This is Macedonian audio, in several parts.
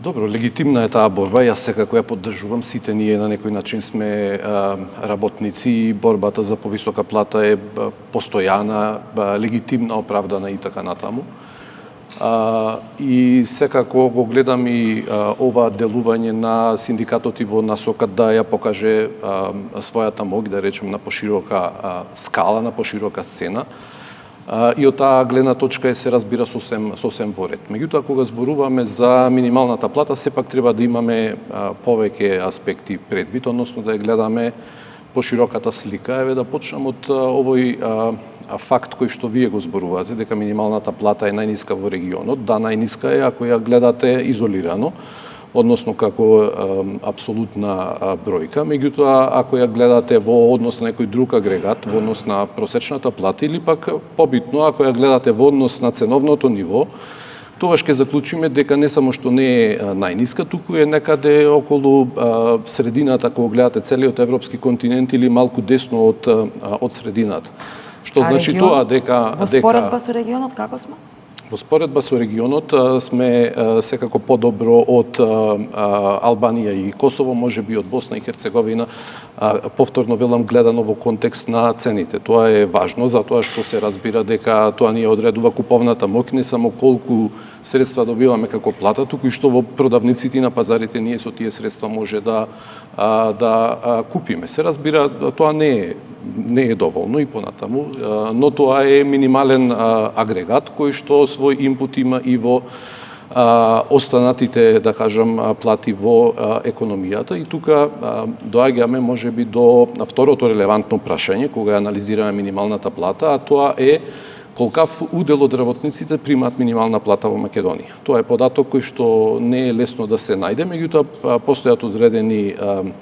Добро, легитимна е таа борба, јас секако ја поддржувам, сите ние на некој начин сме работници и борбата за повисока плата е постојана, легитимна, оправдана и така натаму. И секако го гледам и ова делување на синдикатот и во насока да ја покаже својата моќ, да речем, на поширока скала, на поширока сцена. И од таа гледна точка се разбира сосем во ред. Меѓутоа, кога зборуваме за минималната плата, сепак треба да имаме повеќе аспекти предвид, односно да ја гледаме пошироката слика. Еве да почнам од овој факт кој што вие го зборувате, дека минималната плата е најниска во регионот. Да, најниска е ако ја гледате изолирано, односно како апсолутна бројка, меѓутоа ако ја гледате во однос на некој друг агрегат, во однос на просечната плата или пак побитно ако ја гледате во однос на ценовното ниво, тогаш ќе заклучиме дека не само што не е најниска, туку е некаде околу средината кога гледате целиот европски континент или малку десно од средината. Што значи тоа дека во споредба со регионот како сме? Во споредба со регионот сме секако подобро од Албанија и Косово, можеби од Босна и Херцеговина, повторно велам гледано во контекст на цените. Тоа е важно, затоа што се разбира дека тоа ни одредува куповната моќ, не само колку средства добиваме како плата, туку и што во продавниците и на пазарите ние со тие средства може да купиме. Се разбира, тоа не е доволно и понатаму, но тоа е минимален агрегат кој што свој инпут има и во останатите, да кажам, плати во економијата. И тука доаѓаме можеби до второто релевантно прашање кога анализираме минималната плата, а тоа е колкав удел од работниците примаат минимална плата во Македонија. Тоа е податок кој што не е лесно да се најде, меѓутоа постојат одредени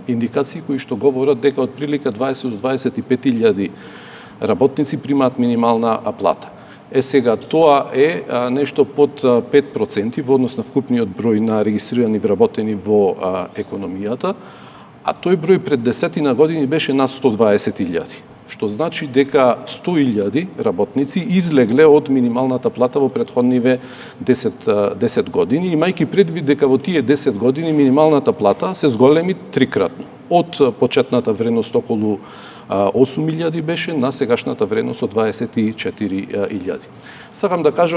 индикации кои што говорат дека од прилика 20 до 25 илјади работници примаат минимална плата. Сега тоа е нешто под 5% во однос на вкупниот број на регистрирани вработени во економијата, а тој број пред 10 години беше над 120 илјади. Што значи дека 100 илјади работници излегле од минималната плата во претходниве 10 години, имајќи предвид дека во тие 10 години минималната плата се зголеми трикратно. Од почетната вредност околу 8 илјади беше на сегашната вредност од 24 илјади. Сакам да кажам